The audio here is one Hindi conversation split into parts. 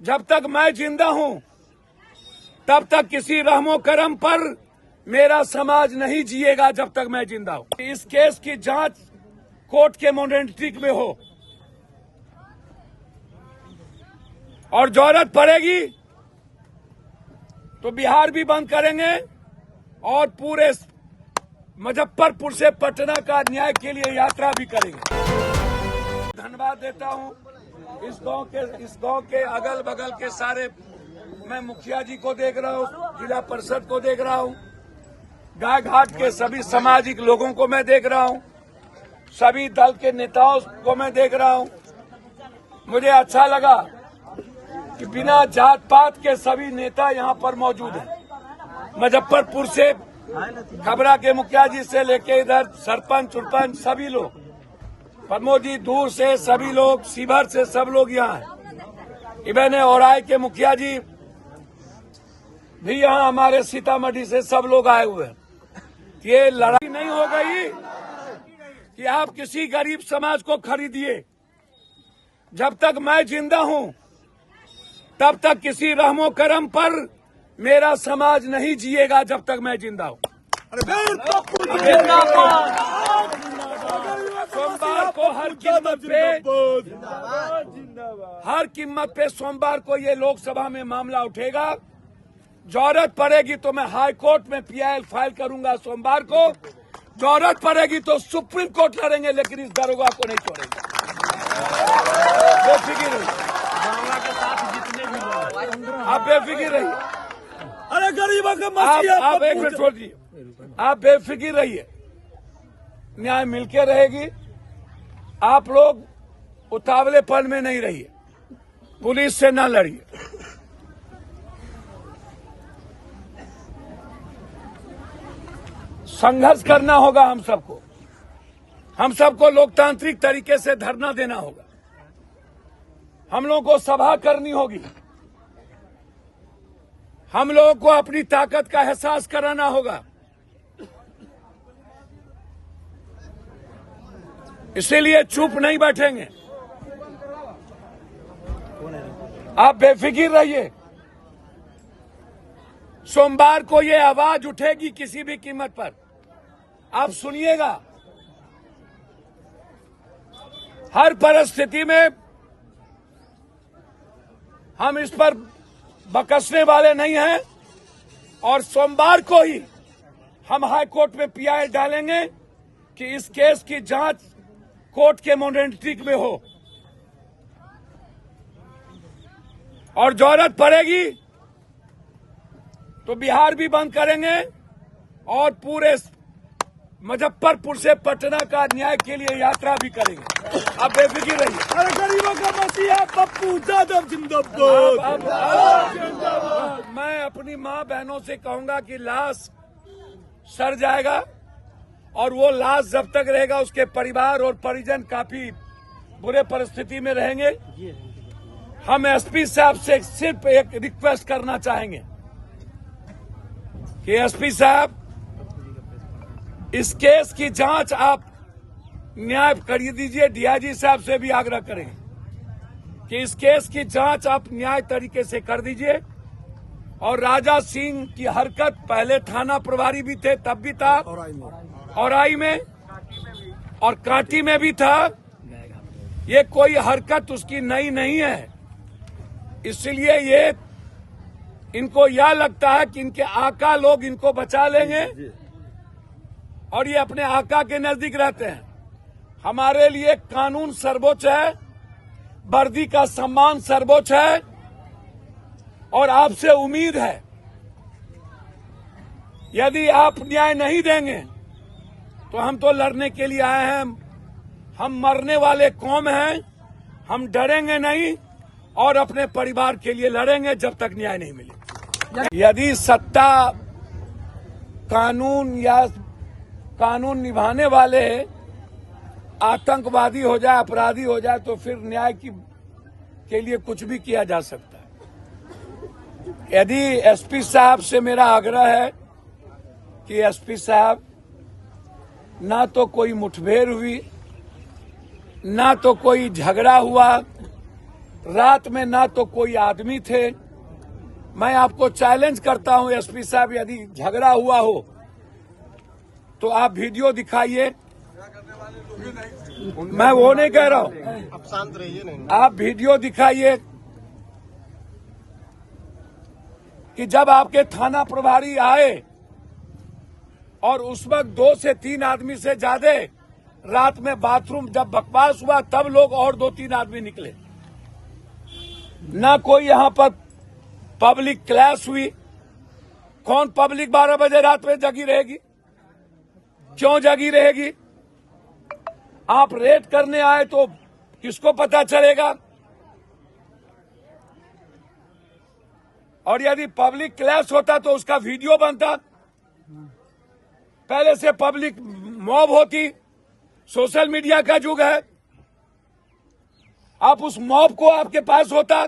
जब तक मैं जिंदा हूं तब तक किसी रहमो करम पर मेरा समाज नहीं जिएगा जब तक मैं जिंदा हूं। इस केस की जांच कोर्ट के मॉनिटरिंग में हो और जरूरत पड़ेगी तो बिहार भी बंद करेंगे और पूरे मुजफ्फरपुर से पटना का न्याय के लिए यात्रा भी करेंगे। धन्यवाद देता हूं इस गांव के अगल बगल के सारे, मैं मुखिया जी को देख रहा हूं, जिला परिषद को देख रहा हूं, गाय घाट के सभी सामाजिक लोगों को मैं देख रहा हूं, सभी दल के नेताओं को मैं देख रहा हूं। मुझे अच्छा लगा कि बिना जात पात के सभी नेता यहां पर मौजूद हैं। मुजफ्फरपुर से खबरा के मुखिया जी से लेके इधर सरपंच उरपंच सभी लोग, प्रमोद जी दूर से सभी लोग, शिवहर से सब लोग यहाँ हैं। इवन औराई के मुखिया जी भी यहाँ, हमारे सीतामढ़ी से सब लोग आए हुए हैं। ये लड़ाई नहीं हो गई कि आप किसी गरीब समाज को खरीदिए। जब तक मैं जिंदा हूं तब तक किसी रहमो करम पर मेरा समाज नहीं जिएगा जब तक मैं जिंदा हूं। सोमवार को हर कीमत पे सोमवार को ये लोकसभा में मामला उठेगा। जरूरत पड़ेगी तो मैं हाई कोर्ट में PIL फाइल करूंगा सोमवार को। जरूरत पड़ेगी तो सुप्रीम कोर्ट लड़ेंगे, लेकिन इस दरोगा को नहीं छोड़ेंगे। बेफिक्र रहिए, आप बेफिक्र रहिए। अरे गरीबों का आप एक मिनट छोड़ दीजिए, आप बेफिक्र रहिए, न्याय मिलके रहेगी। आप लोग उतावलेपन में नहीं रहिए, पुलिस से ना लड़िए। संघर्ष करना होगा हम सबको लोकतांत्रिक तरीके से धरना देना होगा। हम लोगों को सभा करनी होगी, हम लोगों को अपनी ताकत का एहसास कराना होगा। इसीलिए चुप नहीं बैठेंगे। आप बेफिक्र रहिए, सोमवार को ये आवाज उठेगी किसी भी कीमत पर। आप सुनिएगा, हर परिस्थिति में हम इस पर बकसने वाले नहीं हैं और सोमवार को ही हम हाई कोर्ट में PIL डालेंगे कि इस केस की जांच कोर्ट के मॉनिटरिंग में हो और जरूरत पड़ेगी तो बिहार भी बंद करेंगे और पूरे मुजफ्फरपुर से पटना का न्याय के लिए यात्रा भी करेंगे। आप बेफिक्र रहिए। अरे गरीबों का मसीहा पप्पू यादव जिंदाबाद। मैं अपनी माँ बहनों से कहूंगा कि लाश सड़ जाएगा और वो लाश जब तक रहेगा उसके परिवार और परिजन काफी बुरे परिस्थिति में रहेंगे। हम SP साहब से सिर्फ एक रिक्वेस्ट करना चाहेंगे कि SP साहब, इस केस की जांच आप न्याय कर दीजिए। DIG साहब से भी आग्रह करेंगे कि इस केस की जांच आप न्याय तरीके से कर दीजिए। और राजा सिंह की हरकत, पहले थाना प्रभारी भी थे तब भी था, औराई में और कांटी में भी था। ये कोई हरकत उसकी नई नहीं है। इसलिए ये इनको यह लगता है कि इनके आका लोग इनको बचा लेंगे और ये अपने आका के नजदीक रहते हैं। हमारे लिए कानून सर्वोच्च है, वर्दी का सम्मान सर्वोच्च है और आपसे उम्मीद है यदि आप न्याय नहीं देंगे तो हम तो लड़ने के लिए आए हैं। हम मरने वाले कौम हैं, हम डरेंगे नहीं और अपने परिवार के लिए लड़ेंगे जब तक न्याय नहीं मिले। यदि सत्ता कानून निभाने वाले आतंकवादी हो जाए, अपराधी हो जाए, तो फिर न्याय के लिए कुछ भी किया जा सकता है। यदि SP साहब से मेरा आग्रह है कि SP साहब, ना तो कोई मुठभेड़ हुई, ना तो कोई झगड़ा हुआ, रात में ना तो कोई आदमी थे। मैं आपको चैलेंज करता हूं एसपी साहब, यदि झगड़ा हुआ हो तो आप वीडियो दिखाइए। मैं वो नहीं कह रहा हूं, आप शांत रहिए। नहीं आप वीडियो दिखाइए कि जब आपके थाना प्रभारी आए और उस वक्त 2 से 3 आदमी से ज्यादा रात में बाथरूम जब बकवास हुआ तब लोग और 2-3 आदमी निकले। ना कोई यहां पर पब्लिक क्लैश हुई। कौन पब्लिक 12 बजे रात में जगी रहेगी? क्यों जगी रहेगी? आप रेड करने आए तो किसको पता चलेगा? और यदि पब्लिक क्लैश होता तो उसका वीडियो बनता। पहले से पब्लिक मॉब होती। सोशल मीडिया का युग है। आप उस मॉब को आपके पास होता,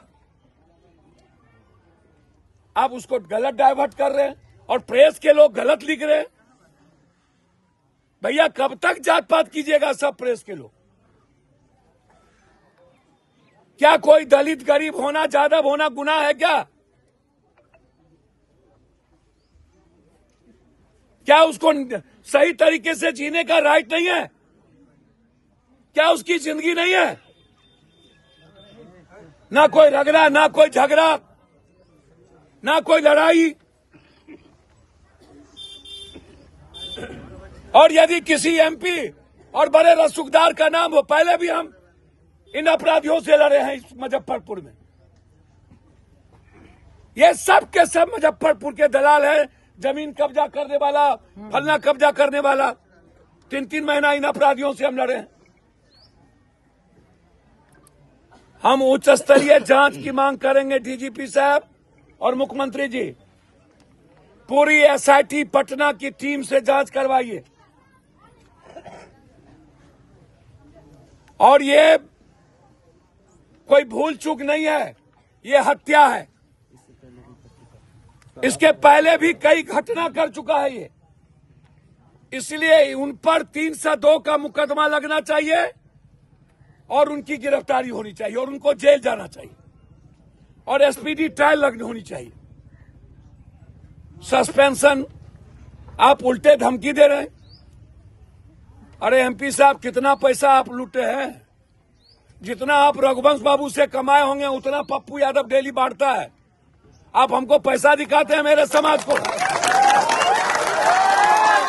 आप उसको गलत डाइवर्ट कर रहे हैं और प्रेस के लोग गलत लिख रहे हैं। भैया कब तक जात पात कीजिएगा सब प्रेस के लोग? क्या कोई दलित गरीब होना जादव होना गुनाह है क्या? क्या उसको सही तरीके से जीने का राइट नहीं है? क्या उसकी जिंदगी नहीं है? ना कोई रगड़ा, ना कोई झगड़ा, ना कोई लड़ाई। और यदि किसी एमपी और बड़े रसूखदार का नाम हो, पहले भी हम इन अपराधियों से लड़े हैं इस मुजफ्फरपुर में। ये सब के सब मुजफ्फरपुर के दलाल हैं। जमीन कब्जा करने वाला, फलना कब्जा करने वाला। 3-3 महीना इन अपराधियों से हम लड़े हैं। हम उच्च स्तरीय जांच की मांग करेंगे डीजीपी साहब और मुख्यमंत्री जी। पूरी एसआईटी पटना की टीम से जांच करवाइए। और ये कोई भूल चूक नहीं है, ये हत्या है। इसके पहले भी कई घटना कर चुका है ये। इसलिए उन पर 302 का मुकदमा लगना चाहिए और उनकी गिरफ्तारी होनी चाहिए और उनको जेल जाना चाहिए और एसपीडी ट्रायल लगनी होनी चाहिए। सस्पेंशन आप उल्टे धमकी दे रहे हैं। अरे एमपी साहब, कितना पैसा आप लूटे हैं? जितना आप रघुवंश बाबू से कमाए होंगे उतना पप्पू यादव डेली बांटता है। आप हमको पैसा दिखाते हैं मेरे समाज को।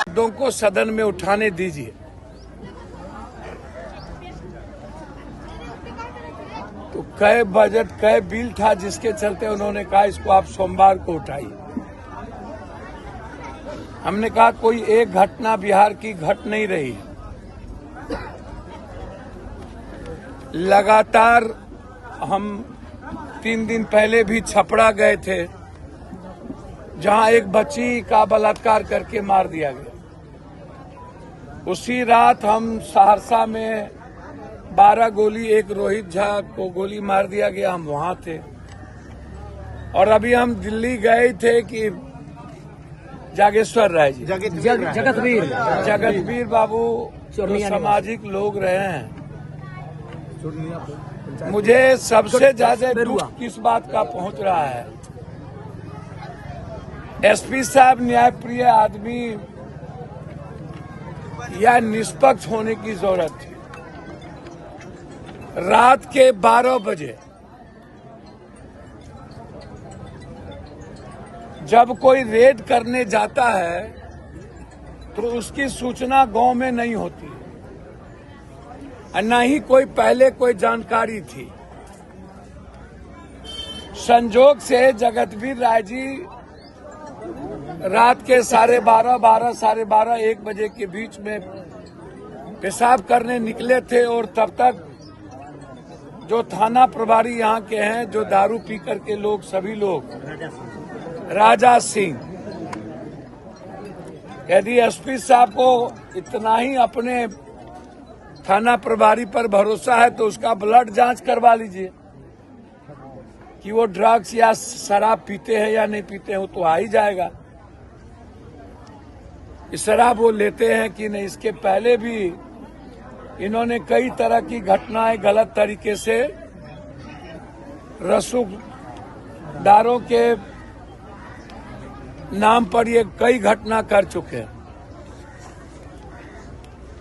मुद्दों को सदन में उठाने दीजिए। तो कई बजट कई बिल था जिसके चलते उन्होंने कहा इसको आप सोमवार को उठाइए। हमने कहा कोई एक घटना बिहार की घट नहीं रही। लगातार हम 3 दिन पहले भी छपरा गए थे जहां एक बच्ची का बलात्कार करके मार दिया गया। उसी रात हम सहरसा में 12 गोली, एक रोहित झा को गोली मार दिया गया, हम वहां थे। और अभी हम दिल्ली गए थे कि जागेश्वर राय जी, जगतवीर बाबू जो सामाजिक लोग रहे हैं। मुझे सबसे ज्यादा दुख किस बात का पहुंच रहा है, एसपी साहब न्यायप्रिय आदमी या निष्पक्ष होने की जरूरत थी। रात के 12 बजे जब कोई रेड करने जाता है तो उसकी सूचना गांव में नहीं होती और न ही कोई पहले कोई जानकारी थी। संजोग से जगतवीर राय जी रात के 12:30, साढ़े 1 बजे के बीच में पेशाब करने निकले थे और तब तक जो थाना प्रभारी यहाँ के हैं, जो दारू पी करके लोग, सभी लोग, राजा सिंह, यदि एसपी साहब को इतना ही अपने थाना प्रभारी पर भरोसा है तो उसका ब्लड जांच करवा लीजिए कि वो ड्रग्स या शराब पीते हैं या नहीं पीते हैं, तो आ ही जाएगा। शराब वो लेते हैं कि नहीं। इसके पहले भी इन्होंने कई तरह की घटनाएं गलत तरीके से रसूखदारों के नाम पर ये कई घटना कर चुके हैं।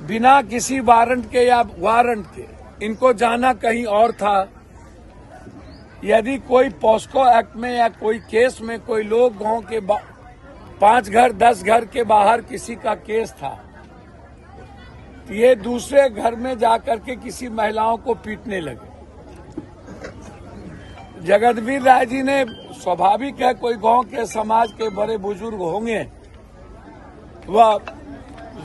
बिना किसी वारंट के या वारंट के इनको जाना कहीं और था। यदि कोई पॉस्को एक्ट में या कोई केस में कोई लोग गांव के 5 घर 10 घर के बाहर किसी का केस था, तो ये दूसरे घर में जाकर के किसी महिलाओं को पीटने लगे। जगतवीर राय जी ने, स्वाभाविक है कोई गांव के समाज के बड़े बुजुर्ग होंगे, वह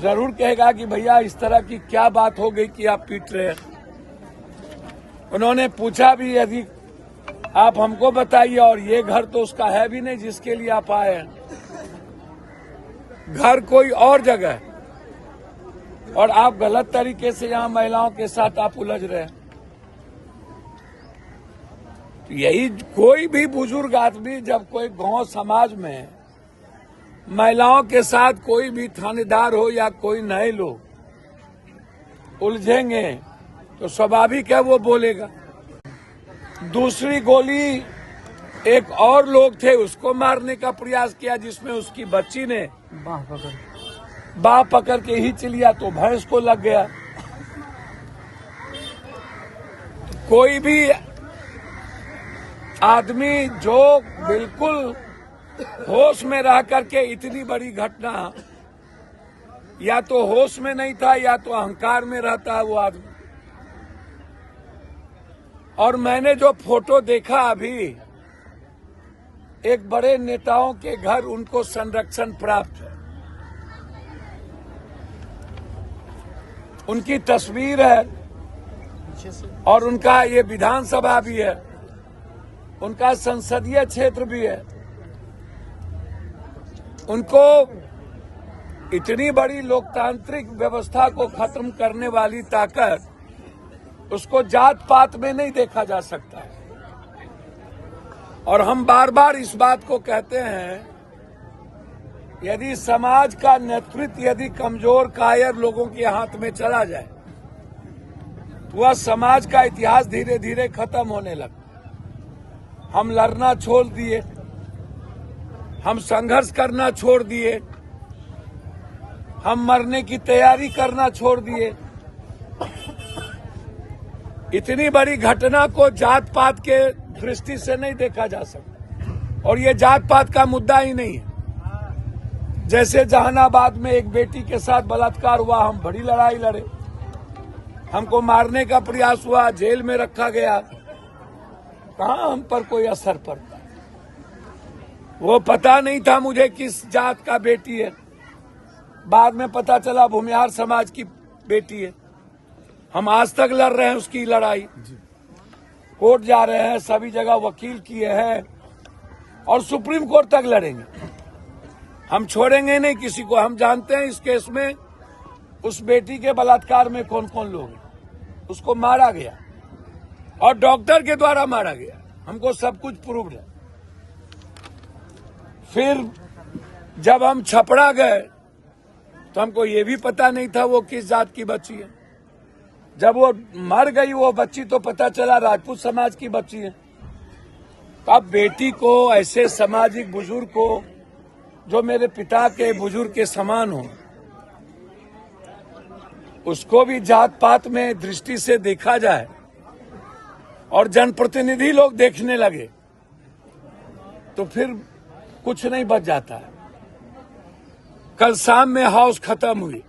जरूर कहेगा कि भैया इस तरह की क्या बात हो गई कि आप पीट रहे हैं। उन्होंने पूछा भी, यदि आप हमको बताइए, और ये घर तो उसका है भी नहीं जिसके लिए आप आए हैं, घर कोई और जगह है और आप गलत तरीके से यहां महिलाओं के साथ आप उलझ रहे हैं। तो यही कोई भी बुजुर्ग आदमी जब कोई गांव समाज में महिलाओं के साथ कोई भी थानेदार हो या कोई नए लोग उलझेंगे तो स्वाभाविक है वो बोलेगा। दूसरी गोली एक और लोग थे उसको मारने का प्रयास किया, जिसमें उसकी बच्ची ने बाह पकड़ के ही लिया तो भैंस को लग गया। कोई भी आदमी जो बिल्कुल होश में रह करके इतनी बड़ी घटना, या तो होश में नहीं था या तो अहंकार में रहता है वो आदमी। और मैंने जो फोटो देखा अभी, एक बड़े नेताओं के घर उनको संरक्षण प्राप्त है, उनकी तस्वीर है और उनका ये विधानसभा भी है, उनका संसदीय क्षेत्र भी है। उनको इतनी बड़ी लोकतांत्रिक व्यवस्था को खत्म करने वाली ताकत, उसको जात पात में नहीं देखा जा सकता है। और हम बार बार इस बात को कहते हैं, यदि समाज का नेतृत्व यदि कमजोर कायर लोगों के हाथ में चला जाए तो वह समाज का इतिहास धीरे धीरे खत्म होने लगा। हम लड़ना छोड़ दिए, हम संघर्ष करना छोड़ दिए, हम मरने की तैयारी करना छोड़ दिए। इतनी बड़ी घटना को जात पात के दृष्टि से नहीं देखा जा सकता, और ये जात पात का मुद्दा ही नहीं है। जैसे जहानाबाद में एक बेटी के साथ बलात्कार हुआ, हम बड़ी लड़ाई लड़े, हमको मारने का प्रयास हुआ, जेल में रखा गया, कहां हम पर कोई असर पड़ता। वो पता नहीं था मुझे किस जात का बेटी है, बाद में पता चला भूमिहार समाज की बेटी है। हम आज तक लड़ रहे हैं उसकी लड़ाई, कोर्ट जा रहे हैं, सभी जगह वकील किए हैं और सुप्रीम कोर्ट तक लड़ेंगे। हम छोड़ेंगे नहीं किसी को। हम जानते हैं इस केस में उस बेटी के बलात्कार में कौन कौन लोग हैं। उसको मारा गया और डॉक्टर के द्वारा मारा गया, हमको सब कुछ प्रूव्ड है। फिर जब हम छपड़ा गए तो हमको ये भी पता नहीं था वो किस जात की बच्ची है। जब वो मर गई वो बच्ची तो पता चला राजपूत समाज की बच्ची है। तो अब बेटी को, ऐसे सामाजिक बुजुर्ग को जो मेरे पिता के बुजुर्ग के समान हो, उसको भी जात पात में दृष्टि से देखा जाए और जनप्रतिनिधि लोग देखने लगे तो फिर कुछ नहीं बच जाता है। कल शाम में हाउस खत्म हुई,